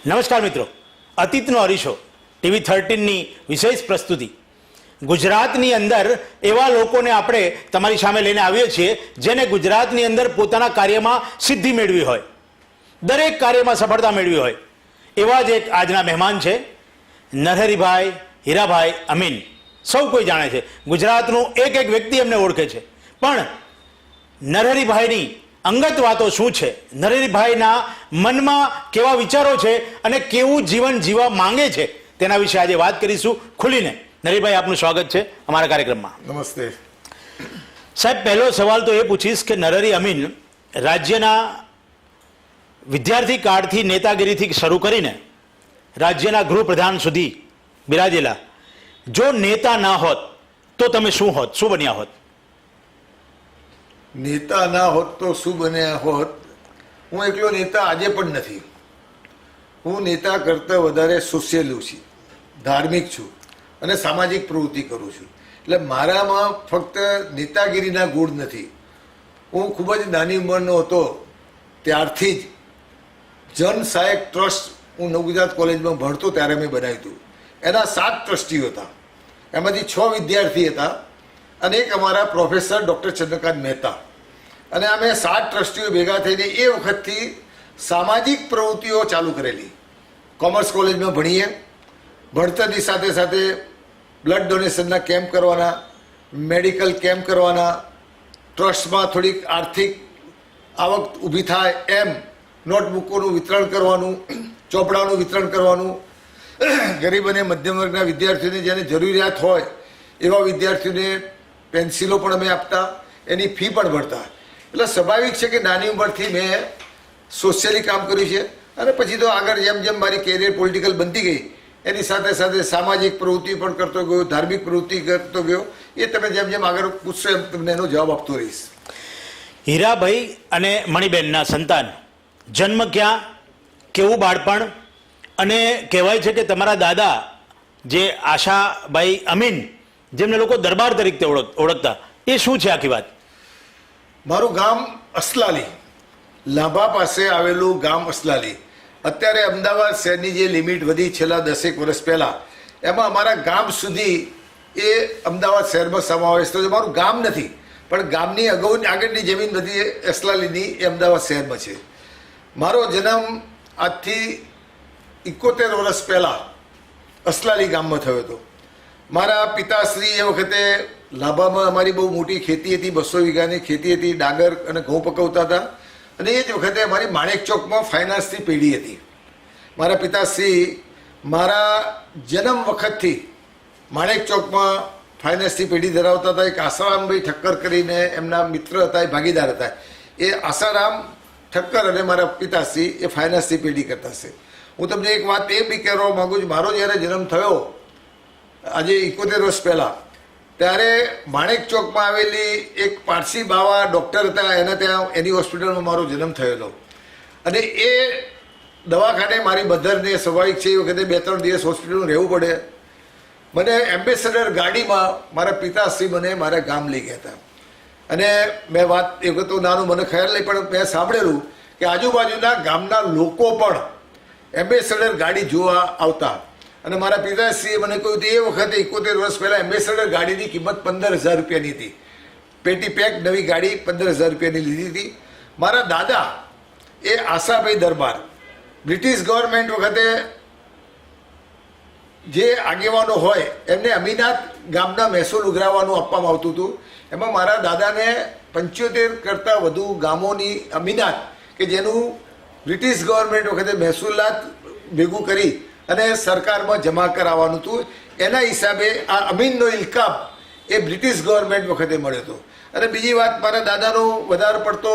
નમસ્કાર મિત્રો, અતીતનો અરીસો ટીવી 13ની વિશેષ પ્રસ્તુતિ. ગુજરાતની અંદર એવા લોકોને આપણે તમારી સામે લઈને આવીએ છીએ જેને ગુજરાતની અંદર પોતાના કાર્યમાં સિદ્ધિ મેળવી હોય, દરેક કાર્યમાં સફળતા મેળવી હોય. એવા જ એક આજના મહેમાન છે નરહરિભાઈ હીરાભાઈ અમીન. સૌ કોઈ જાણે છે, ગુજરાતનું એક એક વ્યક્તિ એમને ઓળખે છે. પણ નરહરિભાઈની અંગત વાતો શું છે, નરહરિભાઈના મનમાં કેવા વિચારો છે અને કેવું જીવન જીવવા માંગે છે, તેના વિશે આજે વાત કરીશું ખુલીને. નરહરિભાઈ, આપનું સ્વાગત છે અમારા કાર્યક્રમમાં. નમસ્તે સાહેબ, પહેલો સવાલ તો એ પૂછીશ કે નરહરિ અમીન રાજ્યના વિદ્યાર્થી કાળથી નેતાગીરીથી શરૂ કરીને રાજ્યના ગૃહપ્રધાન સુધી બિરાજેલા. જો નેતા ના હોત તો તમે શું હોત, શું બન્યા હોત? નેતા ના હોત તો શું બન્યા હોત? હું એકલો નેતા આજે પણ નથી. હું નેતા કરતાં વધારે સોશિયલ છું, ધાર્મિક છું અને સામાજિક પ્રવૃત્તિ કરું છું. એટલે મારામાં ફક્ત નેતાગીરીના ગુણ નથી. હું ખૂબ જ નાની ઉંમરનો હતો ત્યારથી જ જન સહાયક ટ્રસ્ટ, હું નવગુજરાત કોલેજમાં ભણતો ત્યારે મેં બનાવ્યું હતું. એના 7 ટ્રસ્ટીઓ હતા, એમાંથી 6 વિદ્યાર્થી હતા અને એક અમારા પ્રોફેસર ડૉક્ટર ચંદ્રકાંત મહેતા. અને અમે 7 ટ્રસ્ટીઓ ભેગા થઈને એ વખતથી સામાજિક પ્રવૃત્તિઓ ચાલુ કરેલી. કોમર્સ કોલેજમાં ભણીએ, ભણતરની સાથે સાથે બ્લડ ડોનેશનના કેમ્પ કરવાના, મેડિકલ કેમ્પ કરવાના, ટ્રસ્ટમાં થોડીક આર્થિક આવક ઊભી થાય એમ નોટબુકોનું વિતરણ કરવાનું, ચોપડાનું વિતરણ કરવાનું, ગરીબ અને મધ્યમ વર્ગના વિદ્યાર્થીઓને જેને જરૂરિયાત હોય એવા વિદ્યાર્થીઓને પેન્સિલો પણ અમે આપતા, એની ફી પણ ભરતા. એટલે સ્વાભાવિક છે કે નાની ઉંમરથી મેં સોશિયલી કામ કર્યું છે. અને પછી તો આગળ જેમ જેમ મારી કેરિયર પોલિટિકલ બનતી ગઈ એની સાથે સાથે સામાજિક પ્રવૃત્તિ પણ કરતો ગયો, ધાર્મિક પ્રવૃત્તિ કરતો ગયો. એ તમે જેમ જેમ આગળ પૂછશો એમ તમને એનો જવાબ આપતો રહીશ. હીરાભાઈ અને મણિબેનના સંતાન, જન્મ ક્યાં, કેવું બાળપણ, અને કહેવાય છે કે તમારા દાદા જે આશાભાઈ અમીન, જેમને લોકો દરબાર તરીકે ઓળખતા, એ શું છે આખી વાત? મારું ગામ અસલાલી, લાંભા પાસે આવેલું ગામ અસલાલી. અત્યારે અમદાવાદ શહેરની જે લિમિટ વધી છેલ્લા 10 વર્ષ પહેલાં, એમાં અમારા ગામ સુધી એ અમદાવાદ શહેરમાં સમાવેશ થયો. મારું ગામ નથી પણ ગામની આગળની જમીન બધી અસલાલીની એ અમદાવાદ શહેરમાં છે. મારો જન્મ આજથી 71 વર્ષ પહેલાં અસલાલી ગામમાં થયો હતો. મારા પિતાશ્રી એ વખતે લાભામાં અમારી બહુ મોટી ખેતી હતી, 200 વીઘાની ખેતી હતી, ડાંગર અને ઘઉં પકવતા હતા. અને એ જ વખતે અમારી માણેક ચોકમાં ફાઇનાન્સની પેઢી હતી. મારા પિતાશ્રી મારા જન્મ વખતથી માણેક ચોકમાં ફાઇનાન્સની પેઢી ધરાવતા હતા. એક આસારામભાઈ ઠક્કર કરીને એમના મિત્ર હતા, એ ભાગીદાર હતા. એ આસારામ ઠક્કર અને મારા પિતાશ્રી એ ફાઇનાન્સની પેઢી કરતા છે. હું તમને એક વાત એ બી કહેવા માગું છું, મારો જ્યારે જન્મ થયો આજે 71 વર્ષ પહેલાં, ત્યારે માણેક ચોકમાં આવેલી એક પારસી બાવા ડૉક્ટર હતા, એના ત્યાં એની હોસ્પિટલમાં મારો જન્મ થયેલો. અને એ દવાખાને મારી મધરને સ્વાભાવિક છે એ વખતે 2-3 દિવસ હોસ્પિટલમાં રહેવું પડે. મને એમ્બેસેડર ગાડીમાં મારા પિતાશ્રી મને મારા ગામ લઈ ગયા હતા. અને મેં વાત એ વખત નાનું મને ખ્યાલ નહીં, પણ મેં સાંભળેલું કે આજુબાજુના ગામના લોકો પણ એમ્બેસેડર ગાડી જોવા આવતા. અને મારા પિતાશ્રીએ મને કહ્યું હતું એ વખતે 71 વર્ષ પહેલાં એમ્બેસેડર ગાડીની કિંમત 15,000 રૂપિયાની હતી. પેટી પેક નવી ગાડી 15,000 રૂપિયાની લીધી હતી. મારા દાદા એ આશાભાઈ દરબાર, બ્રિટિશ ગવર્મેન્ટ વખતે જે આગેવાનો હોય એમને અમીનાત ગામના મહેસૂલ ઉઘરાવવાનું આપવામાં આવતું હતું. એમાં મારા દાદાને 75 કરતાં વધુ ગામોની અમીનાત કે જેનું બ્રિટિશ ગવર્મેન્ટ વખતે મહેસૂલાત ભેગું કરી અને સરકારમાં જમા કરાવવાનું હતું. એના હિસાબે આ અમીનનો ઇલકાબ એ બ્રિટિશ ગવર્મેન્ટ વખતે મળ્યો હતો. અને બીજી વાત, મારા દાદાનો વધારે પડતો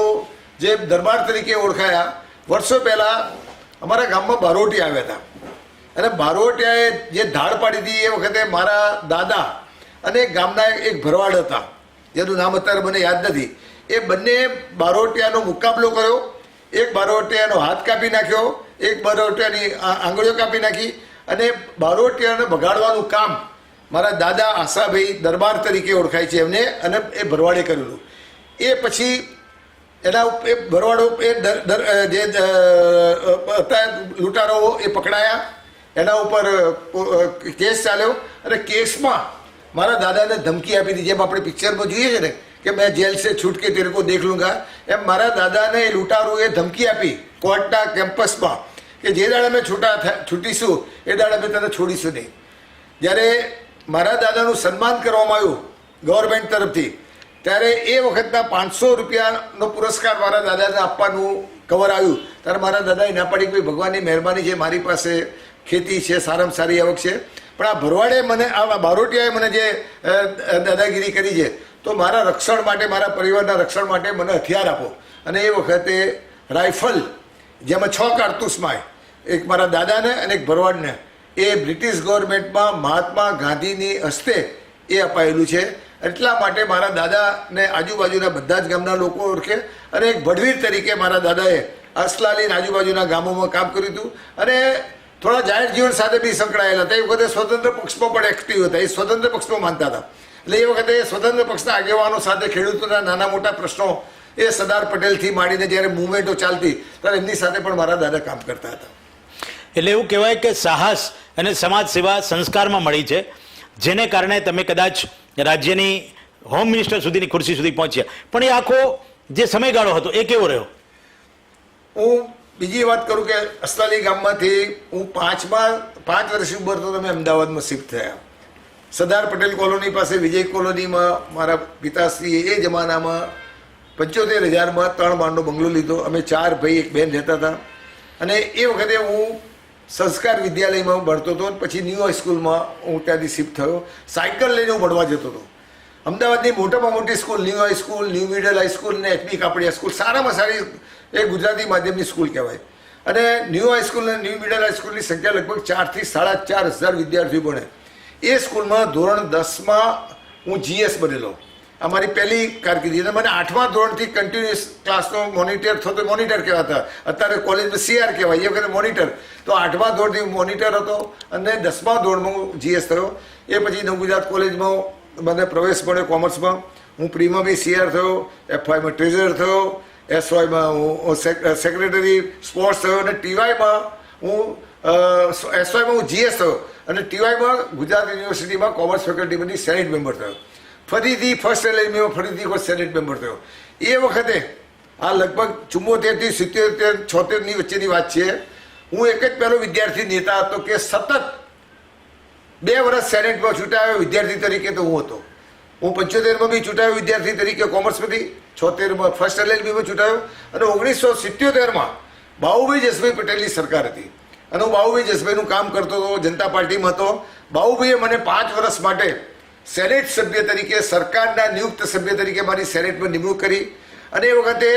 જે દરબાર તરીકે ઓળખાયા, વર્ષો પહેલાં અમારા ગામમાં બારોટિયા આવ્યા હતા. અને બારોટિયાએ જે ધાડ પાડી હતી એ વખતે મારા દાદા અને ગામના એક ભરવાડ હતા, જેનું નામ અત્યારે મને યાદ નથી, એ બંને બારોટિયાનો મુકાબલો કર્યો. એક બારોટિયાનો હાથ કાપી નાખ્યો, એક બારોટિયાની આંગળીઓ કાપી નાખી, અને બારોટિયાને બગાડવાનું કામ મારા દાદા આશાભાઈ દરબાર તરીકે ઓળખાય છે એમને, અને એ ભરવાડે કરેલું. એ પછી એના એ ભરવાડો જે હતા લૂંટારાઓ એ પકડાયા, એના ઉપર કેસ ચાલ્યો અને કેસમાં મારા દાદાને ધમકી આપી હતી. જેમ આપણે પિક્ચરમાં જોઈએ છે ને કે મેં જેલ સે છૂટ કે તેરે કો દેખ લૂંગા, એમ મારા દાદાને એ લૂંટારોએ ધમકી આપી કોર્ટના કેમ્પસમાં કે જે દાડે અમે છૂટીશું એ દાડે અમે તને છોડીશું નહીં. જ્યારે મારા દાદાનું સન્માન કરવામાં આવ્યું ગવર્મેન્ટ તરફથી, ત્યારે એ વખતના 500 રૂપિયાનો પુરસ્કાર મારા દાદાને આપવાનું કવર આવ્યું. ત્યારે મારા દાદાએ ના પાડી કે ભગવાનની મહેરબાની છે, મારી પાસે ખેતી છે, સારામાં સારી આવક છે, પણ આ ભરવાડે મને, આ બારોટિયાએ મને જે દાદાગીરી કરી છે, તો મારા રક્ષણ માટે, મારા પરિવારના રક્ષણ માટે મને હથિયાર આપો. અને એ વખતે રાઇફલ, જેમાં 6 કારતૂસમાં, એક મારા દાદાને અને એક ભરવાડને, એ બ્રિટિશ ગવર્મેન્ટમાં મહાત્મા ગાંધીની હસ્તે એ અપાયેલું છે. એટલા માટે મારા દાદાને આજુબાજુના બધા જ ગામના લોકો ઓળખે. અને એક ભડવીર તરીકે મારા દાદાએ અસલાલી આજુબાજુના ગામોમાં કામ કર્યું હતું અને થોડા જાહેર જીવન સાથે બી સંકળાયેલા હતા. એ વખતે સ્વતંત્ર પક્ષમાં પણ એક્ટિવ હતા, એ સ્વતંત્ર પક્ષમાં માનતા હતા. એટલે એ વખતે સ્વતંત્ર પક્ષના આગેવાનો સાથે ખેડૂતોના નાના મોટા પ્રશ્નો, એ સરદાર પટેલથી માંડીને જ્યારે મુવમેન્ટો ચાલતી ત્યારે એમની સાથે પણ મારા દાદા કામ કરતા હતા. એટલે એવું કહેવાય કે સાહસ અને સમાજ સેવા સંસ્કારમાં મળી છે, જેને કારણે તમે કદાચ રાજ્યની હોમ મિનિસ્ટર સુધીની ખુરશી સુધી પહોંચ્યા. પણ એ આખો જે સમયગાળો હતો એ કેવો રહ્યો? હું બીજી વાત કરું કે અસલાલી ગામમાંથી હું 5 વર્ષની ઉંમર તો તમે અમદાવાદમાં શિફ્ટ થયા. સરદાર પટેલ કોલોની પાસે વિજય કોલોનીમાં મારા પિતાશ્રીએ એ જમાનામાં 75,000માં 3 માળનો બંગલો લીધો. અમે 4 ભાઈ 1 બહેન રહેતા હતા. અને એ વખતે હું સંસ્કાર વિદ્યાલયમાં ભણતો હતો. પછી ન્યૂ હાઈસ્કૂલમાં હું ત્યાંથી શિફ્ટ થયો. સાયકલ લઈને હું ભણવા જતો હતો. અમદાવાદની મોટામાં મોટી school new high school, new middle high school ને એચબી કાપડિયા સ્કૂલ, સારામાં સારી એ ગુજરાતી માધ્યમની સ્કૂલ કહેવાય. અને ન્યૂ હાઈસ્કૂલ અને ન્યૂ મિડલ હાઈસ્કૂલની સંખ્યા લગભગ 4,000 થી 4,500 વિદ્યાર્થીઓ ભણે. એ સ્કૂલમાં ધોરણ 10માં હું GS બનેલો. અમારી પહેલી કારકિર્દી. અને મને 8મા ધોરણથી કન્ટિન્યુઅસ ક્લાસનો મોનિટર થતો. મોનિટર કહેવાતા, અત્યારે કોલેજમાં CR કહેવાય, એ વખતે મોનિટર. તો 8મા ધોરણથી હું મોનિટર હતો અને 10મા ધોરણમાં હું GS થયો. એ પછી નવગુજરાત કોલેજમાં મને પ્રવેશ મળ્યો કોમર્સમાં. હું પ્રીમાં બી CR થયો, FYમાં ટ્રેઝરર થયો, SYમાં હું સેક્રેટરી સ્પોર્ટ્સ થયો અને TYમાં હું SYમાં હું GS થયો અને TYમાં ગુજરાત યુનિવર્સિટીમાં કોમર્સ ફેકલ્ટીમાંથી સેનેટ મેમ્બર થયો. ફરીથી ફર્સ્ટ LLBમાં ફરીથી સેનેટ મેમ્બર થયો. એ વખતે આ લગભગ 74 થી 77, 76ની વચ્ચેની વાત છે. હું એક જ પહેલો વિદ્યાર્થી નેતા હતો કે સતત 2 વર્ષ સેનેટમાં ચૂંટાયો વિદ્યાર્થી તરીકે તો હું હતો. હું 75માં બી ચૂંટાયો વિદ્યાર્થી તરીકે કોમર્સમાંથી, 76માં ફર્સ્ટ LLBમાં ચૂંટાયો અને 1977માં બાબુભાઈ જસભાઈ પટેલની સરકાર હતી અને હું બાબુભાઈ જસભાઈનું કામ કરતો હતો, જનતા પાર્ટીમાં હતો. બાબુભાઈએ મને 5 વર્ષ માટે સેનેટ સભ્ય તરીકે, સરકારના નિયુક્ત સભ્ય તરીકે મારી સેનેટમાં નિમણૂક કરી. અને એ વખતે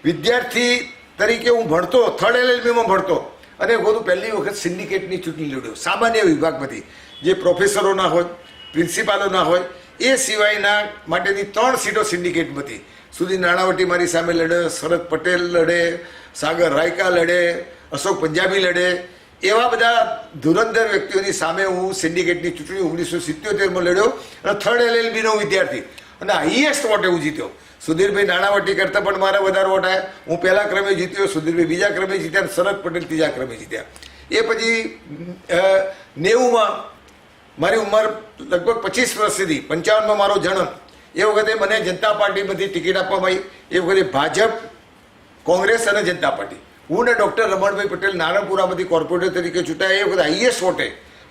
વિદ્યાર્થી તરીકે હું ભણતો, 3rd LLBમાં ભણતો અને હું પહેલી વખત સિન્ડિકેટની ચૂંટણી લડ્યો. સામાન્ય વિભાગમાંથી જે પ્રોફેસરોના હોય, પ્રિન્સિપાલોના હોય, એ સિવાયના માટેની 3 સીટો સિન્ડિકેટમાં હતી. સુધીર નાણાવટી મારી સામે લડે, શરદ પટેલ લડે, સાગર રાયકા લડે, અશોક પંજાબી લડે. એવા બધા ધુરંધર વ્યક્તિઓની સામે હું સિન્ડિકેટની ચૂંટણી 1977માં લડ્યો અને 3rd LLBનો વિદ્યાર્થી અને હાઈએસ્ટ વોટે હું જીત્યો. સુધીરભાઈ નાણાવટી કરતાં પણ મારા વધારે વોટ આવ્યા. હું પહેલા ક્રમે જીત્યો, સુધીરભાઈ બીજા ક્રમે જીત્યા અને શરદ પટેલ ત્રીજા ક્રમે જીત્યા. એ પછી 90માં મારી ઉંમર લગભગ 25 વર્ષ સુધી, 55માં મારો જન્મ. એ વખતે મને જનતા પાર્ટીમાંથી ટિકિટ આપવામાં આવી. એ વખતે ભાજપ, કોંગ્રેસ અને જનતા પાર્ટી. હું ને ડૉક્ટર રમણભાઈ પટેલ નારણપુરામાંથી કોર્પોરેટર તરીકે ચૂંટાયા. એ વખતે હાઈએસ્ટ વોટે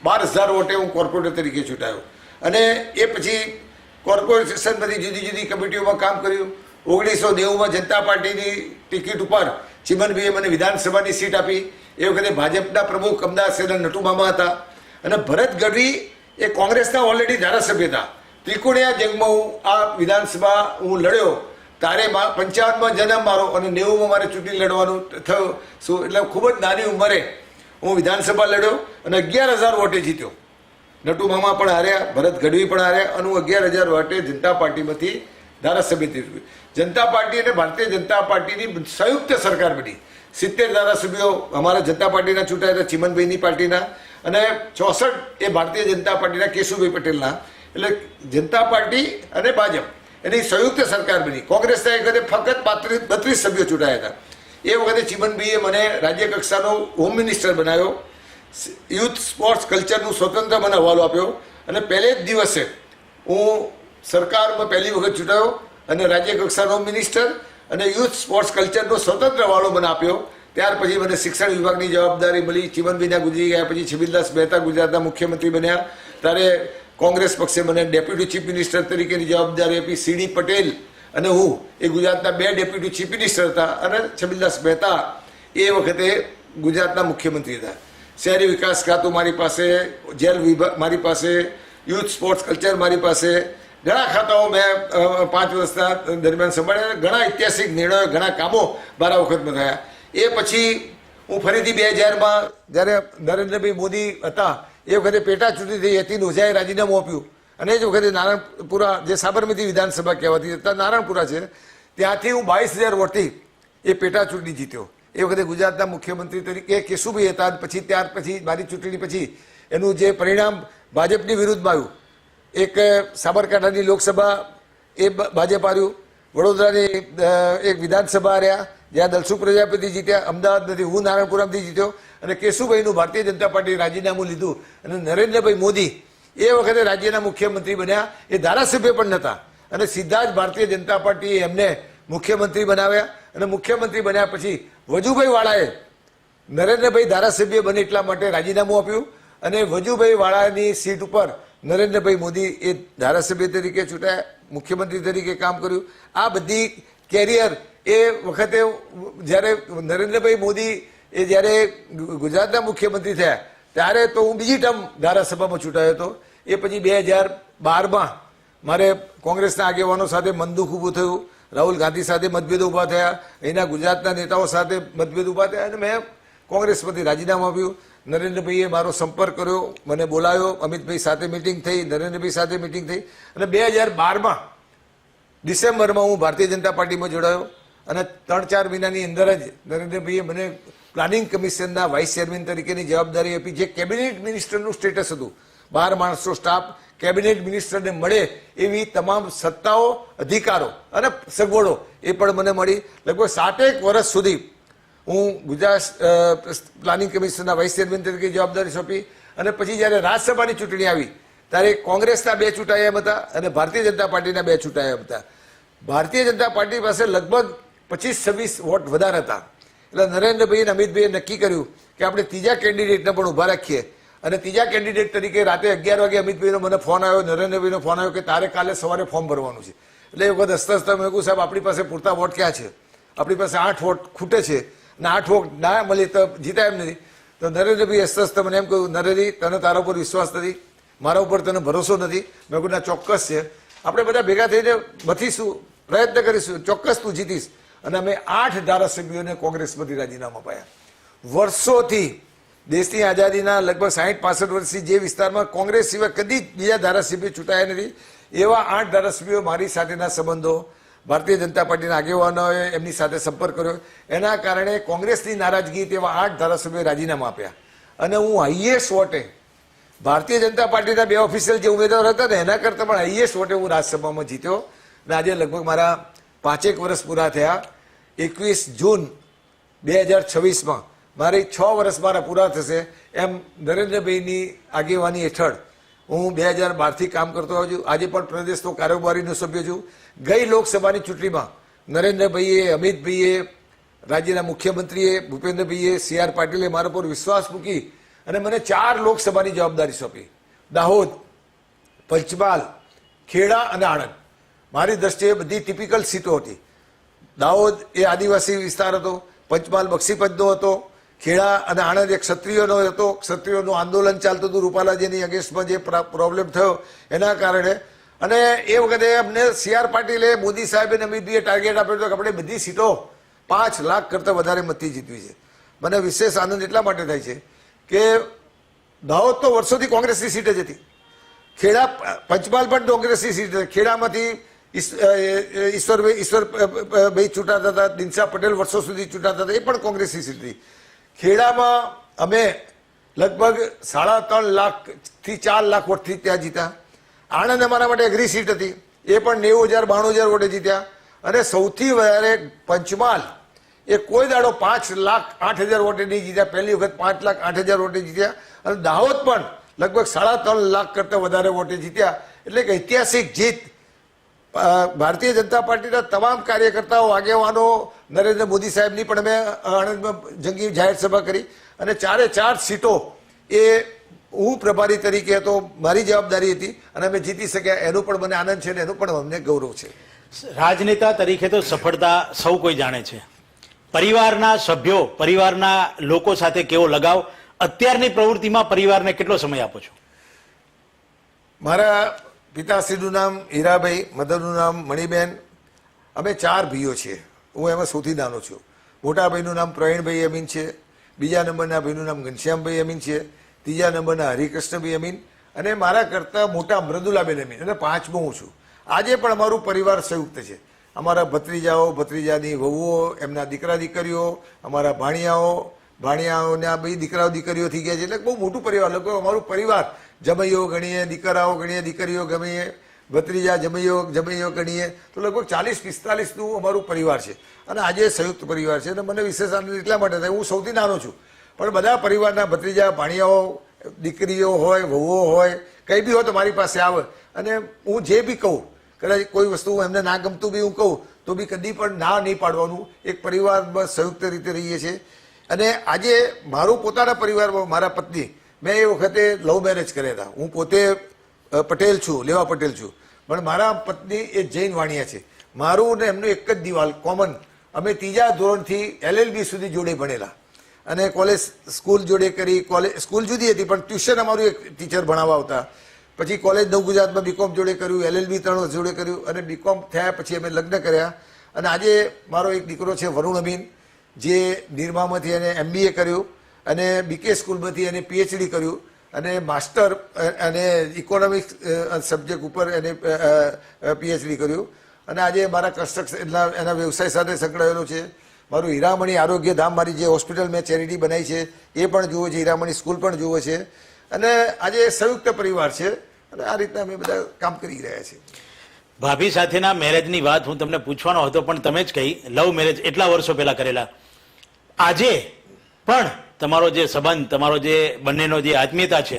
12,000 વોટે હું કોર્પોરેટર તરીકે ચૂંટાયો. અને એ પછી કોર્પોરેશનમાંથી જુદી જુદી કમિટીઓમાં કામ કર્યું. 1990માં જનતા પાર્ટીની ટિકિટ ઉપર ચિમનભાઈએ મને વિધાનસભાની સીટ આપી. એ વખતે ભાજપના પ્રમુખ અમદાવાદ શહેરના નટુમામા હતા અને ભરત ગઢવી એ કોંગ્રેસના ઓલરેડી ધારાસભ્ય હતા. ત્રિકોણીયા જંગમાં હું આ વિધાનસભા હું લડ્યો. તારે 55માં જન્મ મારો અને 90માં મારે ચૂંટણી લડવાનું થયું. શું એટલે ખૂબ જ નાની ઉંમરે હું વિધાનસભા લડ્યો અને 11,000 વોટે જીત્યો. નટુમામા પણ હાર્યા, ભરત ગઢવી પણ હાર્યા અને હું 11,000 વોટે જનતા પાર્ટીમાંથી ધારાસભ્ય થયું. જનતા પાર્ટી અને ભારતીય જનતા પાર્ટીની સંયુક્ત સરકાર બની. 70 ધારાસભ્યો અમારા જનતા પાર્ટીના ચૂંટાયા હતા, ચિમનભાઈની પાર્ટીના, અને 64 એ ભારતીય જનતા પાર્ટીના કેશુભાઈ પટેલના. એટલે જનતા પાર્ટી અને ભાજપ એની સંયુક્ત સરકાર બની. કોંગ્રેસના એ વખતે ફક્ત 32 સભ્યો ચૂંટાયા હતા. એ વખતે ચીમનભાઈએ મને રાજ્ય કક્ષાનો હોમ મિનિસ્ટર બનાવ્યો, યુથ સ્પોર્ટ્સ કલ્ચરનું સ્વતંત્ર મને હવાલો આપ્યો અને પહેલે જ દિવસે હું સરકારમાં પહેલી વખત ચૂંટાયો અને રાજ્ય કક્ષાનો હોમ મિનિસ્ટર અને યુથ સ્પોર્ટ્સ કલ્ચરનો સ્વતંત્ર હવાલો મને આપ્યો. ત્યાર પછી મને શિક્ષણ વિભાગની જવાબદારી મળી. ચીમનભાઈના ગુજરી ગયા પછી છબીલદાસ મહેતા ગુજરાતના મુખ્યમંત્રી બન્યા, ત્યારે કોંગ્રેસ પક્ષે મને ડેપ્યુટી ચીફ મિનિસ્ટર તરીકેની જવાબદારી આપી. સીડી પટેલ અને હું એ ગુજરાતના 2 ડેપ્યુટી ચીફ મિનિસ્ટર હતા અને છબીલદાસ મહેતા એ વખતે ગુજરાતના મુખ્યમંત્રી હતા. શહેરી વિકાસ ખાતું મારી પાસે, જેલ વિભાગ મારી પાસે, યુથ સ્પોર્ટ્સ કલ્ચર મારી પાસે, ઘણા ખાતાઓ મેં 5 વર્ષના દરમિયાન સંભાળ્યા. ઘણા ઐતિહાસિક નિર્ણયો, ઘણા કામો મારા વખતમાં થયા. એ પછી હું ફરીથી 2000માં જ્યારે નરેન્દ્રભાઈ મોદી હતા એ વખતે પેટા ચૂંટણી થઈ હતી, ઓઝાએ રાજીનામું આપ્યું અને એ જ વખતે નારાયણપુરા, જે સાબરમતી વિધાનસભા કહેવાતી અત્યારે નારાયણપુરા છે, ત્યાંથી હું 22,000 વોટથી એ પેટા ચૂંટણી જીત્યો. એ વખતે ગુજરાતના મુખ્યમંત્રી તરીકે કેશુભાઈ હતા. પછી ત્યાર પછી મારી ચૂંટણી પછી એનું જે પરિણામ ભાજપની વિરુદ્ધમાં આવ્યું, એક સાબરકાંઠાની લોકસભા એ ભાજપ હાર્યું, વડોદરાની એક વિધાનસભા રહ્યા જ્યાં દલસુ પ્રજાપતિ જીત્યા, અમદાવાદમાંથી હું નારાયણપુરામાંથી જીત્યો અને કેશુભાઈનું ભારતીય જનતા પાર્ટીએ રાજીનામું લીધું અને નરેન્દ્રભાઈ મોદી એ વખતે રાજ્યના મુખ્યમંત્રી બન્યા. એ ધારાસભ્ય પણ નહોતા અને સીધા જ ભારતીય જનતા પાર્ટીએ એમને મુખ્યમંત્રી બનાવ્યા અને મુખ્યમંત્રી બન્યા પછી વજુભાઈ વાળાએ નરેન્દ્રભાઈ ધારાસભ્ય બને એટલા માટે રાજીનામું આપ્યું અને વજુભાઈ વાળાની સીટ ઉપર નરેન્દ્રભાઈ મોદી એ ધારાસભ્ય તરીકે ચૂંટાયા, મુખ્યમંત્રી તરીકે કામ કર્યું. આ બધી કેરિયર એ વખતે જ્યારે નરેન્દ્રભાઈ મોદી એ જ્યારે ગુજરાતના મુખ્યમંત્રી થયા ત્યારે તો હું બીજી ટર્મ ધારાસભામાં ચૂંટાયો હતો. એ પછી 2012માં મારે કોંગ્રેસના આગેવાનો સાથે મન દુઃખ ઊભું થયું, રાહુલ ગાંધી સાથે મતભેદ ઊભા થયા, અહીંના ગુજરાતના નેતાઓ સાથે મતભેદ ઊભા થયા અને મેં કોંગ્રેસમાંથી રાજીનામું આપ્યું. નરેન્દ્રભાઈએ મારો સંપર્ક કર્યો, મને બોલાવ્યો, અમિતભાઈ સાથે મિટિંગ થઈ, નરેન્દ્રભાઈ સાથે મિટિંગ થઈ અને 2012માં ડિસેમ્બરમાં હું ભારતીય જનતા પાર્ટીમાં જોડાયો અને 3-4 મહિનાની અંદર જ નરેન્દ્રભાઈએ મને પ્લાનિંગ કમિશનના વાઇસ ચેરમેન તરીકેની જવાબદારી આપી. જે કેબિનેટ મિનિસ્ટરનું સ્ટેટસ હતું, 12 માણસનો સ્ટાફ, કેબિનેટ મિનિસ્ટરને મળે એવી તમામ સત્તાઓ, અધિકારો અને સગવડો એ પણ મને મળી. લગભગ 7 વર્ષ સુધી હું ગુજરાત પ્લાનિંગ કમિશનના વાઇસ ચેરમેન તરીકે જવાબદારી સોંપી અને પછી જ્યારે રાજ્યસભાની ચૂંટણી આવી ત્યારે કોંગ્રેસના 2 ચૂંટાયા હતા અને ભારતીય જનતા પાર્ટીના 2 ચૂંટાયા હતા. ભારતીય જનતા પાર્ટી પાસે લગભગ 25-26 વોટ વધારે હતા. એટલે નરેન્દ્રભાઈ અને અમિતભાઈએ નક્કી કર્યું કે આપણે ત્રીજા કેન્ડિડેટને પણ ઊભા રાખીએ અને ત્રીજા કેન્ડિડેટ તરીકે રાતે 11 વાગે અમિતભાઈનો મને ફોન આવ્યો, નરેન્દ્રભાઈનો ફોન આવ્યો કે તારે કાલે સવારે ફોર્મ ભરવાનું છે. એટલે એ વખત હસતા મેં કહ્યું સાહેબ આપણી પાસે પૂરતા વોટ ક્યાં છે, આપણી પાસે 8 વોટ ખૂટે છે અને 8 વોટ ના મળે તો જીતાય એમ નથી. તો નરેન્દ્રભાઈ હસતા મને એમ કહ્યું નરેન્દ્રજી તને તારા ઉપર વિશ્વાસ નથી, મારા ઉપર તને ભરોસો નથી. મેં કહ્યું ના ચોક્કસ છે, આપણે બધા ભેગા થઈને મથીશું, પ્રયત્ન કરીશું, ચોક્કસ તું જીતીશ. અને અમે 8 ધારાસભ્યોને કોંગ્રેસમાંથી રાજીનામા અપાયા. વર્ષોથી દેશની આઝાદીના લગભગ 60-65 વર્ષથી જે વિસ્તારમાં કોંગ્રેસ સિવાય કદી બીજા ધારાસભ્યો ચૂંટાયા નથી એવા 8 ધારાસભ્યો મારી સાથેના સંબંધો, ભારતીય જનતા પાર્ટીના આગેવાનોએ એમની સાથે સંપર્ક કર્યો, એના કારણે કોંગ્રેસની નારાજગી તેવા 8 ધારાસભ્યોએ રાજીનામા આપ્યા અને હું હાઈએસ્ટ વોટે ભારતીય જનતા પાર્ટીના 2 ઓફિશિયલ જે ઉમેદવાર હતા ને એના કરતાં પણ હાઈએસ્ટ વોટે હું રાજ્યસભામાં જીત્યો. અને આજે લગભગ મારા 5 વર્ષ પૂરા થયા. 21 જૂન 2026માં મારે 6 વર્ષ મારા પૂરા થશે. એમ નરેન્દ્રભાઈની આગેવાની હેઠળ હું 2012થી કામ કરતો આવ્યો છું. આજે પણ પ્રદેશનો કારોબારીનો સભ્ય છું. ગઈ લોકસભાની ચૂંટણીમાં નરેન્દ્રભાઈએ, અમિતભાઈએ, રાજ્યના મુખ્યમંત્રીએ ભૂપેન્દ્રભાઈએ, CR પાટીલે મારા પર વિશ્વાસ મૂકી અને મને 4 લોકસભાની જવાબદારી સોંપી. દાહોદ, પંચમહાલ, ખેડા અને આણંદ મારી દ્રષ્ટિએ બધી ટિપિકલ સીટો હતી. દાહોદ એ આદિવાસી વિસ્તાર હતો, પંચમહાલ બક્ષીપંચનો હતો, ખેડા અને આણંદ એક ક્ષત્રિયોનો હતો. ક્ષત્રિયોનું આંદોલન ચાલતું હતું, રૂપાલાજીની અગેન્સ્ટમાં જે પ્રોબ્લેમ થયો એના કારણે. અને એ વખતે અમને CR પાટીલે, મોદી સાહેબે અને અમિતભાઈએ ટાર્ગેટ આપ્યો હતો કે આપણે બધી સીટો 5 લાખ કરતાં વધારે મતથી જીતવી છે. મને વિશેષ આનંદ એટલા માટે થાય છે કે દાહોદ તો વર્ષોથી કોંગ્રેસની સીટ જ હતી, ખેડા, પંચમહાલ પણ કોંગ્રેસની સીટ હતી. ખેડામાંથી ઈશ્વરભાઈ ચૂંટાતા હતા, દિનશા પટેલ વર્ષો સુધી ચૂંટાતા હતા, એ પણ કોંગ્રેસની સીટ હતી. ખેડામાં અમે લગભગ 3.5 લાખથી 4 લાખ વોટથી ત્યાં જીતા. આણંદ અમારા માટે અઘરી સીટ હતી, એ પણ 90,000 92,000 વોટે જીત્યા. અને સૌથી વધારે પંચમહાલ એ કોઈ દાડો 5,08,000 વોટે નહીં જીત્યા, પહેલી વખત 5,08,000 વોટે જીત્યા. અને દાહોદ પણ લગભગ 3.5 લાખ કરતાં વધારે વોટે જીત્યા. એટલે એક ઐતિહાસિક જીત. ભારતીય જનતા પાર્ટીના તમામ કાર્યકર્તાઓ, આગેવાનો, નરેન્દ્ર મોદી સાહેબની પણ અમે આણંદમાં જંગી જાહેર સભા કરી અને 4 સીટો એ હું પ્રભારી તરીકે હતો, મારી જવાબદારી હતી અને અમે જીતી શક્યા. એનું પણ મને આનંદ છે અને એનું પણ અમને ગૌરવ છે. રાજનેતા તરીકે તો સફળતા સૌ કોઈ જાણે છે. પરિવારના સભ્યો, પરિવારના લોકો સાથે કેવો લગાવ, અત્યારની પ્રવૃત્તિમાં પરિવારને કેટલો સમય આપો છો? મારા પિતાશ્રીનું નામ હીરાભાઈ, મધરનું નામ મણિબેન. અમે 4 ભાઈઓ છીએ. હું એમાં સૌથી નાનો છું. મોટા ભાઈનું નામ પ્રવીણભાઈ અમીન છે, બીજા નંબરના ભાઈનું નામ ઘનશ્યામભાઈ અમીન છે, ત્રીજા નંબરના હરિકૃષ્ણભાઈ અમીન અને મારા કરતાં મોટા મૃદુલાબેન અમીન અને 5મો હું છું. આજે પણ અમારું પરિવાર સંયુક્ત છે. અમારા ભત્રીજાઓ, ભત્રીજાની વહુઓ, એમના દીકરા દીકરીઓ, અમારા ભાણિયાઓના બી દીકરાઓ દીકરીઓ થઈ ગયા છે. એટલે બહુ મોટું પરિવાર. લગભગ અમારું પરિવાર જમૈયો ગણીએ, દીકરાઓ ગણીએ, દીકરીઓ ગણીએ, ભત્રીજા જમૈયો ગણીએ તો લગભગ 40-45નું અમારું પરિવાર છે. અને આજે સંયુક્ત પરિવાર છે. અને મને વિશેષ આનંદ એટલા માટે થાય, હું સૌથી નાનો છું પણ બધા પરિવારના ભત્રીજા, ભાણિયાઓ, દીકરીઓ હોય, વહુઓ હોય, કંઈ બી હોય તો મારી પાસે આવે. અને હું જે બી કહું, કદાચ કોઈ વસ્તુ એમને ના ગમતું બી હું કહું તો બી કદી પણ ના નહીં પાડવાનું. એક પરિવારમાં સંયુક્ત રીતે રહીએ છીએ. અને આજે મારું પોતાના પરિવારમાં મારા પત્ની, મેં એ વખતે લવ મેરેજ કર્યા હતા. હું પોતે પટેલ છું, લેવા પટેલ છું, પણ મારા પત્ની એ જૈન વાણિયા છે. મારું ને એમનું એક જ દિવાલ કોમન. અમે 3જા ધોરણથી LLB સુધી જોડે ભણેલા અને સ્કૂલ જોડે કરી. સ્કૂલ જુદી હતી પણ ટ્યુશન અમારું એક ટીચર ભણાવવા આવતા. પછી કોલેજ નવ ગુજરાતમાં BCom જોડે કર્યું, LLB 3 વર્ષ જોડે કર્યું અને BCom થયા પછી અમે લગ્ન કર્યા. અને આજે મારો એક દીકરો છે વરુણ અમીન, જે નિરમામાંથી એને MBA કર્યું અને BK સ્કૂલમાંથી એને PhD કર્યું અને માસ્ટર અને ઇકોનોમિક્સ સબ્જેક્ટ ઉપર એને PhD કર્યું. અને આજે મારા કન્સ્ટ્રક્શન એના વ્યવસાય સાથે સંકળાયેલો છે. મારું હીરામણી આરોગ્ય ધામ, મારી જે હોસ્પિટલ મેં ચેરિટી બનાવી છે એ પણ જુએ છે, હીરામણી સ્કૂલ પણ જુએ છે. અને આજે સંયુક્ત પરિવાર છે અને આ રીતના અમે બધા કામ કરી રહ્યા છીએ. ભાભી સાથેના મેરેજની વાત હું તમને પૂછવાનો હતો પણ તમે જ કહી, લવ મેરેજ એટલા વર્ષો પહેલા કરેલા. આજે પણ તમારો જે સંબંધ, તમારો જે બંનેનો જે આત્મીયતા છે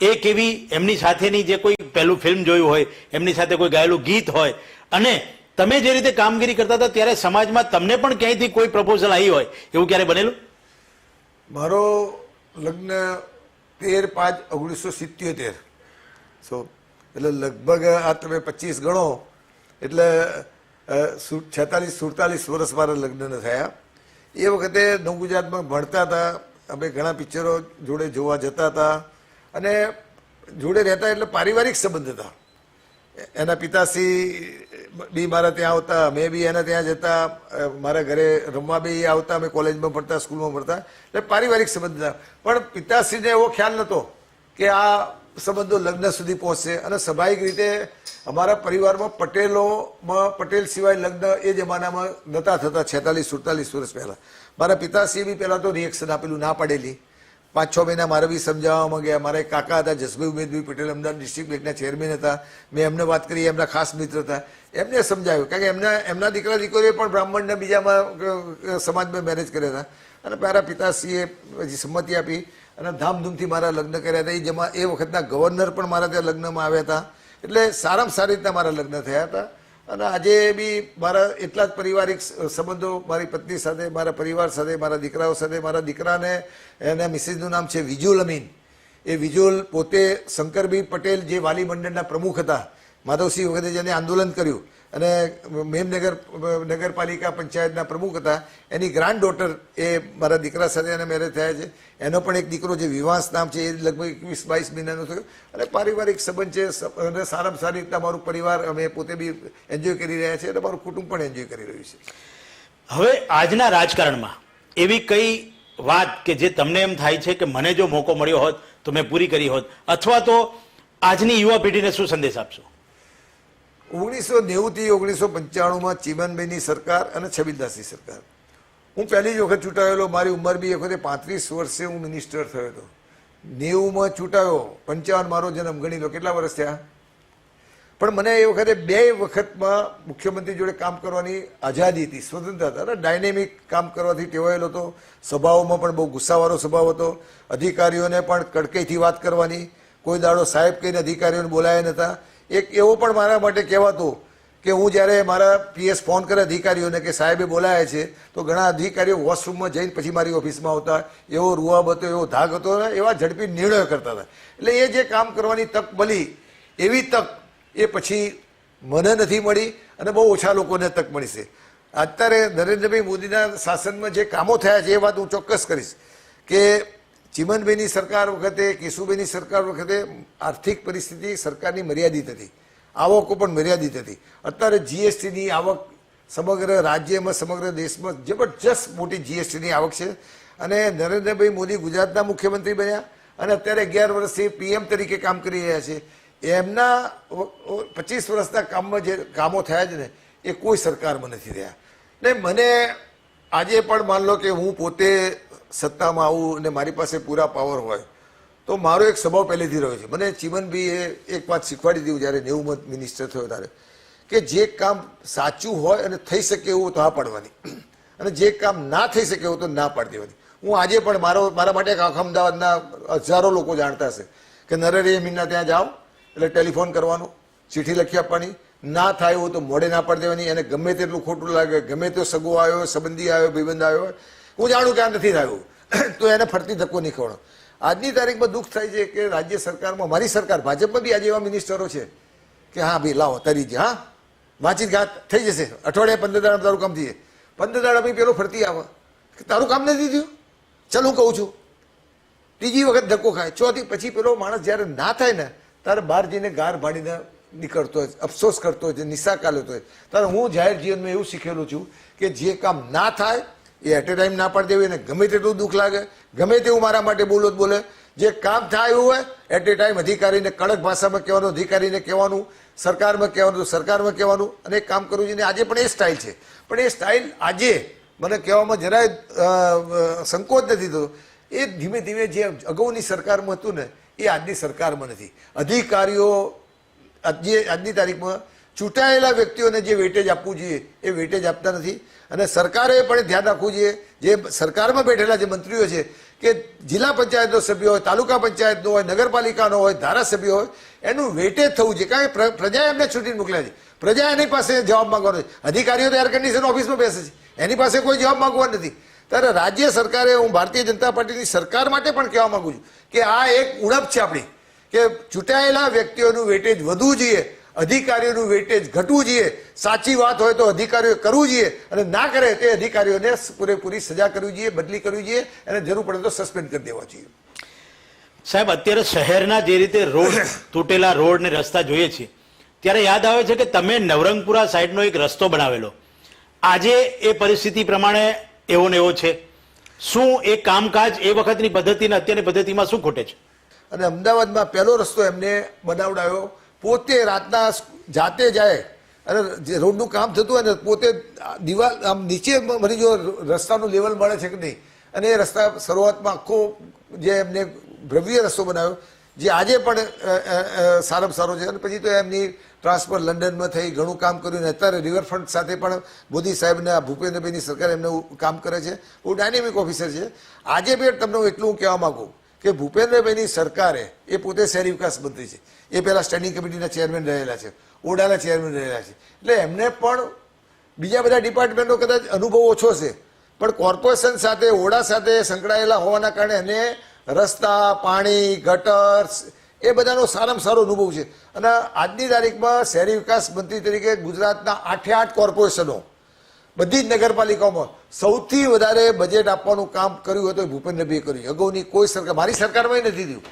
એ કેવી, એમની સાથેની જે કોઈ પહેલું ફિલ્મ જોયું હોય, એમની સાથે કોઈ ગાયેલું ગીત હોય, અને તમે જે રીતે કામગીરી કરતા હતા ત્યારે સમાજમાં તમને પણ ક્યાંયથી કોઈ પ્રપોઝલ આવી હોય એવું ક્યારે બનેલું? મારો લગ્ન 13/5/1977. એટલે લગભગ આ તમે 25 ગણો એટલે 46-47 વર્ષ મારા લગ્નને થયા. એ વખતે નવ ગુજરાતમાં ભણતા હતા. અમે ઘણા પિક્ચરો જોડે જોવા જતા હતા અને જોડે રહેતા. એટલે પારિવારિક સંબંધ હતા. એના પિતાશ્રી બી મારા ત્યાં આવતા, મેં બી એના ત્યાં જતા, મારા ઘરે રમવા બી આવતા, અમે કોલેજમાં ભણતા, સ્કૂલમાં ભણતા. એટલે પારિવારિક સંબંધ હતા. પણ પિતાશ્રીને એવો ખ્યાલ નહોતો કે આ સંબંધો લગ્ન સુધી પહોંચશે. અને સ્વાભાવિક રીતે અમારા પરિવારમાં પટેલ સિવાય લગ્ન એ જમાનામાં નહોતા થતા. 46-47 વર્ષ પહેલાં મારા પિતાશ્રીએ બી પહેલાં તો રિએક્શન આપેલું, ના પાડેલી. 5-6 મહિના મારે બી સમજાવવામાં ગયા. મારા એક કાકા હતા જસભાઈ ઉમેદભાઈ પટેલ, અમદાવાદ ડિસ્ટ્રિક્ટ બેંકના ચેરમેન હતા. મેં એમને વાત કરી, એમના ખાસ મિત્ર હતા. એમને સમજાવ્યું કારણ કે એમના દીકરા દીકરીએ પણ બ્રાહ્મણના બીજામાં સમાજમાં મેરેજ કર્યા હતા. અને મારા પિતાશ્રીએ પછી સંમતિ આપી અને ધામધૂમથી મારા લગ્ન કર્યા હતા. એ વખતના ગવર્નર પણ મારા ત્યાં લગ્નમાં આવ્યા હતા. એટલે સારામાં સારી રીતના મારા લગ્ન થયા હતા. અને આજે બી મારા એટલા જ પારિવારિક સંબંધો મારી પત્ની સાથે, મારા પરિવાર સાથે, મારા દીકરાઓ સાથે. મારા દીકરાને એના મિસિસનું નામ છે વિજુલ અમીન. એ વિજુલ પોતે શંકરભાઈ પટેલ જે વાલી મંડળના પ્રમુખ હતા, માધવસિંહ વખતે જેને આંદોલન કર્યું અને મેમનગર નગરપાલિકા પંચાયતના પ્રમુખ હતા, એની ગ્રાન્ડ ડોટર એ મારા દીકરા સાથે એને મેરેજ થયા છે. એનો પણ એક દીકરો જે વિવાસ નામ છે એ લગભગ 21-22 મહિનાનો થયો. અને પારિવારિક સંબંધ છે અને સારામાં સારી રીતના મારું પરિવાર અમે પોતે બી એન્જોય કરી રહ્યા છીએ અને મારું કુટુંબ પણ એન્જોય કરી રહ્યું છે. હવે આજના રાજકારણમાં એવી કઈ વાત કે જે તમને એમ થાય છે કે મને જો મોકો મળ્યો હોત તો મેં પૂરી કરી હોત, અથવા તો આજની યુવા પેઢીને શું સંદેશ આપશો? 1990થી 1995માં ચીમનભાઈની સરકાર અને છબીલદાસની સરકાર. હું પહેલી જ વખત ચૂંટાયેલો. મારી ઉંમર બી એ વખતે 35 વર્ષે હું મિનિસ્ટર થયો હતો. 90માં ચૂંટાયો, 55 મારો જન્મ, ગણી લો કેટલા વર્ષ થયા. પણ મને એ વખતે 2 વખતમાં મુખ્યમંત્રી જોડે કામ કરવાની આઝાદી હતી, સ્વતંત્ર હતા અને ડાયનેમિક કામ કરવાથી ટેવાયેલો હતો. સભાઓમાં પણ બહુ ગુસ્સાવાળો સ્વભાવ હતો. અધિકારીઓને પણ કડકાઈથી વાત કરવાની, કોઈ દાડો સાહેબ કહીને અધિકારીઓને બોલાયા નહોતા. એક એવો પણ મારા માટે કહેવાતો કે હું જ્યારે મારા પીએસ ફોન કરે અધિકારીઓને કે સાહેબે બોલાયા છે, તો ઘણા અધિકારીઓ વોશરૂમમાં જઈને પછી મારી ઓફિસમાં આવતા. એવો રૂઆબ હતો, એવો ધાક હતો, એવા ઝડપી નિર્ણયો કરતા હતા. એટલે એ જે કામ કરવાની તક મળી, એવી તક એ પછી મને નથી મળી અને બહુ ઓછા લોકોને તક મળી છે. અત્યારે નરેન્દ્રભાઈ મોદીના શાસનમાં જે કામો થયા છે એ વાત હું ચોક્કસ કરીશ કે ચીમનભાઈની સરકાર વખતે, કેશુભાઈની સરકાર વખતે આર્થિક પરિસ્થિતિ સરકારની મર્યાદિત હતી, આવકો પણ મર્યાદિત હતી. અત્યારે જીએસટીની આવક સમગ્ર રાજ્યમાં, સમગ્ર દેશમાં જબરજસ્ત મોટી જીએસટીની આવક છે. અને નરેન્દ્રભાઈ મોદી ગુજરાતના મુખ્યમંત્રી બન્યા અને અત્યારે 11 વર્ષથી પીએમ તરીકે કામ કરી રહ્યા છે. એમના 25 વર્ષના કામમાં જે કામો થયા છે ને એ કોઈ સરકારમાં નથી થયા. ને મને આજે પણ માન લો કે હું પોતે સત્તામાં આવું અને મારી પાસે પૂરા પાવર હોય તો મારો એક સ્વભાવ પહેલેથી રહ્યો છે. મને ચીમનભાઈએ એક વાત શીખવાડી દીધું જ્યારે 90 મિનિસ્ટર થયો ત્યારે, કે જે કામ સાચું હોય અને થઈ શકે એવું તો હા પાડવાની, અને જે કામ ના થઈ શકે એવું તો ના પાડી દેવાની. હું આજે પણ મારા માટે આખા અમદાવાદના હજારો લોકો જાણતા હશે કે નરેન્દ્ર મીના ત્યાં જાઓ એટલે ટેલિફોન કરવાનો, ચિઠ્ઠી લખી આપવાની, ના થાય એવું તો મોડે ના પાડી દેવાની. અને ગમે તેટલું ખોટું લાગે, ગમે તે સગો આવ્યો, સંબંધી આવ્યો, ભાઈબંધ આવ્યો, હું જાણું કે આ નથી થયું તો એને ફરતી ધક્કો નહીં ખવડો. આજની તારીખમાં દુઃખ થાય છે કે રાજ્ય સરકારમાં, મારી સરકાર ભાજપમાં બી આજે એવા મિનિસ્ટરો છે કે હા ભાઈ લાવો તરી જ, હા વાંચી ઘાત થઈ જશે, અઠવાડિયે 15 દાડા તારું કામ થઈ જાય. 15 દાડા ભાઈ પેલો ફરતી આવે કે તારું કામ નથી થયું, ચાલ હું કહું છું. ત્રીજી વખત ધક્કો ખાય, ચોથી. પછી પેલો માણસ જ્યારે ના થાય ને તારે બહાર જઈને ગાર ભાડીને નીકળતો હોય, અફસોસ કરતો હોય છે, નિશાકા લેતો હોય. ત્યારે હું જાહેર જીવનમાં એવું શીખેલું છું કે જે કામ ના થાય એ એટ એ ટાઈમ ના પાડી દેવું. એને ગમે તેટલું દુઃખ લાગે, ગમે તેવું મારા માટે બોલો જ બોલે. જે કામ થાય એવું હોય એટ એ ટાઈમ અધિકારીને કડક ભાષામાં કહેવાનું, અધિકારીને કહેવાનું, સરકારમાં કહેવાનું તો સરકારમાં કહેવાનું, અને એક કામ કરવું જોઈએ. આજે પણ એ સ્ટાઇલ છે, પણ એ સ્ટાઇલ આજે મને કહેવામાં જરાય સંકોચ નથી થતો. એ ધીમે ધીમે જે અગાઉની સરકારમાં હતું ને એ આજની સરકારમાં નથી. અધિકારીઓ આજની તારીખમાં ચૂંટાયેલા વ્યક્તિઓને જે વેટેજ આપવું જોઈએ એ વેટેજ આપતા નથી. અને સરકારે પણ ધ્યાન રાખવું જોઈએ, જે સરકારમાં બેઠેલા જે મંત્રીઓ છે કે જિલ્લા પંચાયતનો સભ્ય હોય, તાલુકા પંચાયતનો હોય, નગરપાલિકાનો હોય, ધારાસભ્ય હોય, એનું વેટેજ થવું જોઈએ. કારણ કે પ્રજાએ એમને છૂટીને મોકલ્યા છે, પ્રજા એની પાસે જવાબ માંગવાનો છે. અધિકારીઓ તો એર કન્ડિશન ઓફિસમાં બેસે છે, એની પાસે કોઈ જવાબ માંગવા નથી. ત્યારે રાજ્ય સરકારે, હું ભારતીય જનતા પાર્ટીની સરકાર માટે પણ કહેવા માંગુ છું કે આ એક ઉણપ છે આપણી, કે ચૂંટાયેલા વ્યક્તિઓનું વેટેજ વધવું જોઈએ, અધિકારીઓનું વેટેજ ઘટવું જોઈએ. સાચી વાત હોય તો અધિકારીઓ કરવું જોઈએ, અને ના કરે તે અધિકારીઓને પૂરેપૂરી સજા કરવી જોઈએ, બદલી કરવી જોઈએ, અને જરૂર પડે તો સસ્પેન્ડ કરી દેવા જોઈએ. સાહેબ, અત્યારે શહેરના જે રીતે રોડ, તૂટેલા રોડ ને રસ્તા જોઈએ છીએ, ત્યારે યાદ આવે છે કે તમે નવરંગપુરા સાઈડનો એક રસ્તો બનાવેલો. આજે એ પરિસ્થિતિ પ્રમાણે એવો ને એવો છે. શું એ કામકાજ એ વખતની પદ્ધતિ અને અત્યારની પદ્ધતિમાં શું ખોટે છે? અને અમદાવાદમાં પહેલો રસ્તો એમને બનાવડાયો, પોતે રાતના જાતે જાય અને જે રોડનું કામ થતું હોય ને પોતે દિવાલ આમ નીચે મરી જો રસ્તાનું લેવલ મળે છે કે નહીં. અને એ રસ્તા શરૂઆતમાં આખો જે એમને ભવ્ય રસ્તો બનાવ્યો, જે આજે પણ સારામાં સારો છે. અને પછી તો એમની ટ્રાન્સફર લંડનમાં થઈ, ઘણું કામ કર્યું. અને અત્યારે રિવરફ્રન્ટ સાથે પણ મોદી સાહેબના, ભૂપેન્દ્રભાઈની સરકાર એમને કામ કરે છે, બહુ ડાયનેમિક ઓફિસર છે. આજે બી તમને એટલું હું કહેવા માગું કે ભૂપેન્દ્રભાઈની સરકારે, એ પોતે શહેરી વિકાસ મંત્રી છે, એ પહેલાં સ્ટેન્ડિંગ કમિટીના ચેરમેન રહેલા છે, ઓડાના ચેરમેન રહેલા છે. એટલે એમને પણ બીજા બધા ડિપાર્ટમેન્ટનો કદાચ અનુભવ ઓછો છે, પણ કોર્પોરેશન સાથે, ઓડા સાથે સંકળાયેલા હોવાના કારણે એને રસ્તા, પાણી, ગટર એ બધાનો સારામાં સારો અનુભવ છે. અને આજની તારીખમાં શહેરી વિકાસ મંત્રી તરીકે ગુજરાતના 8 કોર્પોરેશનો, બધી જ નગરપાલિકાઓમાં સૌથી વધારે બજેટ આપવાનું કામ કર્યું હતું ભૂપેન્દ્રભાઈએ કર્યું. અગાઉની કોઈ સરકાર, મારી સરકારમાં નથી થયું.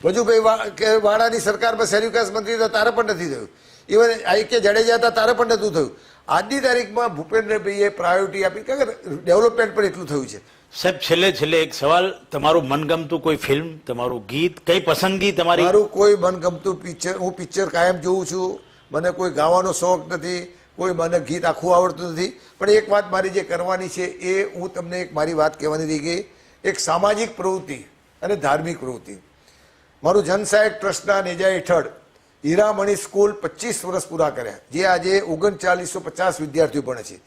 વજુભાઈ વાળાની સરકારમાં શહેરી વિકાસ મંત્રી હતા તારે પણ નથી થયું. ઇવન આઈ કે જાડેજા હતા તારે પણ નહોતું થયું. આજની તારીખમાં ભૂપેન્દ્રભાઈએ પ્રાયોરિટી આપી, કારણ કે ડેવલપમેન્ટ પણ એટલું થયું છે. સાહેબ, છેલ્લે એક સવાલ, તમારું મનગમતું કોઈ ફિલ્મ, તમારું ગીત, કઈ પસંદગી તમારી? મારું કોઈ મનગમતું પિક્ચર, હું પિક્ચર કાયમ જોઉં છું. મને કોઈ ગાવાનો શોખ નથી, કોઈ મને ગીત આખું આવડતું નથી. પણ એક વાત મારી જે કરવાની છે એ હું તમને એક મારી વાત કહેવાની રહી ગઈ. એક સામાજિક પ્રવૃત્તિ અને ધાર્મિક પ્રવૃત્તિ. મારું જનસહાયક ટ્રસ્ટના નેજા હેઠળ હીરામણી સ્કૂલ 25 વર્ષ પૂરા કર્યા, જે આજે 3950 વિદ્યાર્થીઓ ભણે છે.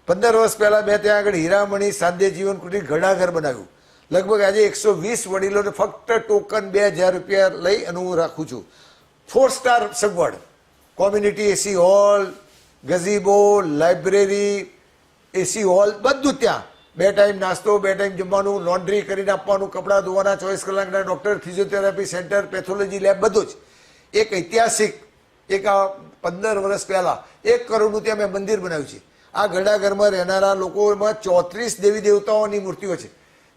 15 વર્ષ પહેલા મેં ત્યાં આગળ હીરામણી સાધ્ય જીવન કુટીર ઘડાઘર બનાવ્યું. લગભગ આજે 120 વડીલોને ફક્ત ટોકન 2000 રૂપિયા લઈ અને હું રાખું છું. 4 સ્ટાર સગવડ, કોમ્યુનિટી એસી હોલ, ગઝીબો, લાઇબ્રેરી, એસી હોલ, બધું ત્યાં. 2 ટાઈમ નાસ્તો, 2 ટાઈમ જમવાનું, લોન્ડ્રી કરીને આપવાનું, કપડાં ધોવાના, 24 કલાકના doctor, physiotherapy centre, pathology lab, બધું જ. એક ઐતિહાસિક, એક આ 15 વર્ષ પહેલા 1 કરોડનું ત્યાં મેં મંદિર બનાવ્યું છે. આ ઘડાઘરમાં રહેનારા લોકોમાં 34 દેવી દેવતાઓની મૂર્તિઓ છે.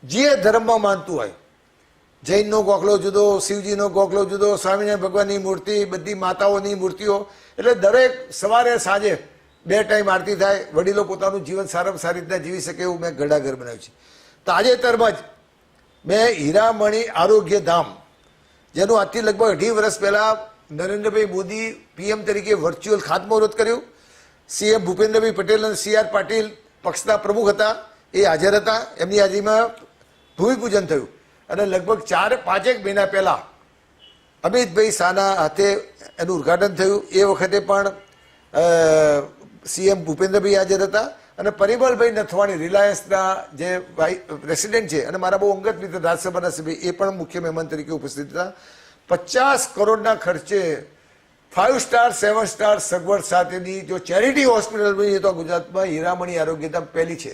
જે ધર્મમાં માનતું હોય, જૈનનો ગોખલો જુદો, શિવજીનો ગોખલો જુદો, સ્વામિનારાયણ ભગવાનની મૂર્તિ, બધી માતાઓની મૂર્તિઓ. એટલે દરેક સવારે સાંજે 2 ટાઈમ આરતી થાય, વડીલો પોતાનું જીવન સારામાં સારી રીતના જીવી શકે એવું મેં ઘડાઘર બનાવ્યું છે. તાજેતરમાં જ મેં હીરામણી આરોગ્ય ધામ, જેનું આજથી લગભગ 2.5 વર્ષ પહેલા નરેન્દ્રભાઈ મોદી PM તરીકે વર્ચ્યુઅલ ખાતમુહૂર્ત કર્યું. CM ભૂપેન્દ્રભાઈ પટેલ અને CR પાટીલ પક્ષના પ્રમુખ હતા, એ હાજર હતા. એમની હાજરીમાં ભૂમિપૂજન થયું અને લગભગ 4-5 મહિના પહેલા અમિતભાઈ શાહના હાથે એનું ઉદ્ઘાટન થયું. એ વખતે પણ CM ભૂપેન્દ્રભાઈ હાજર હતા અને પરિમલભાઈ નથવાણી, રિલાયન્સના જે પ્રેસિડેન્ટ છે અને મારા બહુ અંગત મિત્ર રાજ્યસભાના સભ્ય, એ પણ મુખ્ય મહેમાન તરીકે ઉપસ્થિત હતા. 50 કરોડના ખર્ચે 5 સ્ટાર 7 સ્ટાર સગવડ સાથેની જો ચેરિટી હોસ્પિટલ બની છે તો ગુજરાતમાં હીરામણી આરોગ્યધામ પહેલી છે.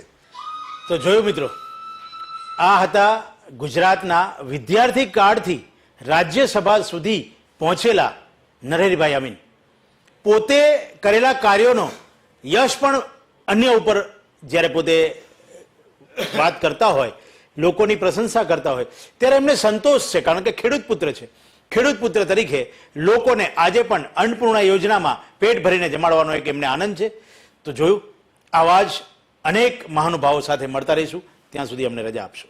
તો જોયું મિત્રો, આ હતા ગુજરાતના વિદ્યાર્થી કાળથી રાજ્યસભા સુધી પહોંચેલા નરહરીભાઈ અમીન. પોતે કરેલા કાર્યોનો યશ પણ અન્ય ઉપર જ્યારે પોતે વાત કરતા હોય, લોકોની પ્રશંસા કરતા હોય, ત્યારે એમને સંતોષ છે, કારણ કે ખેડૂત પુત્ર છે. ખેડૂત પુત્ર તરીકે લોકોને આજે પણ અન્નપૂર્ણા યોજનામાં પેટ ભરીને જમાડવાનો એક એમને આનંદ છે. તો જોયું, આવા જ અનેક મહાનુભાવો સાથે મળતા રહીશું. ત્યાં સુધી અમને રજા આપશો.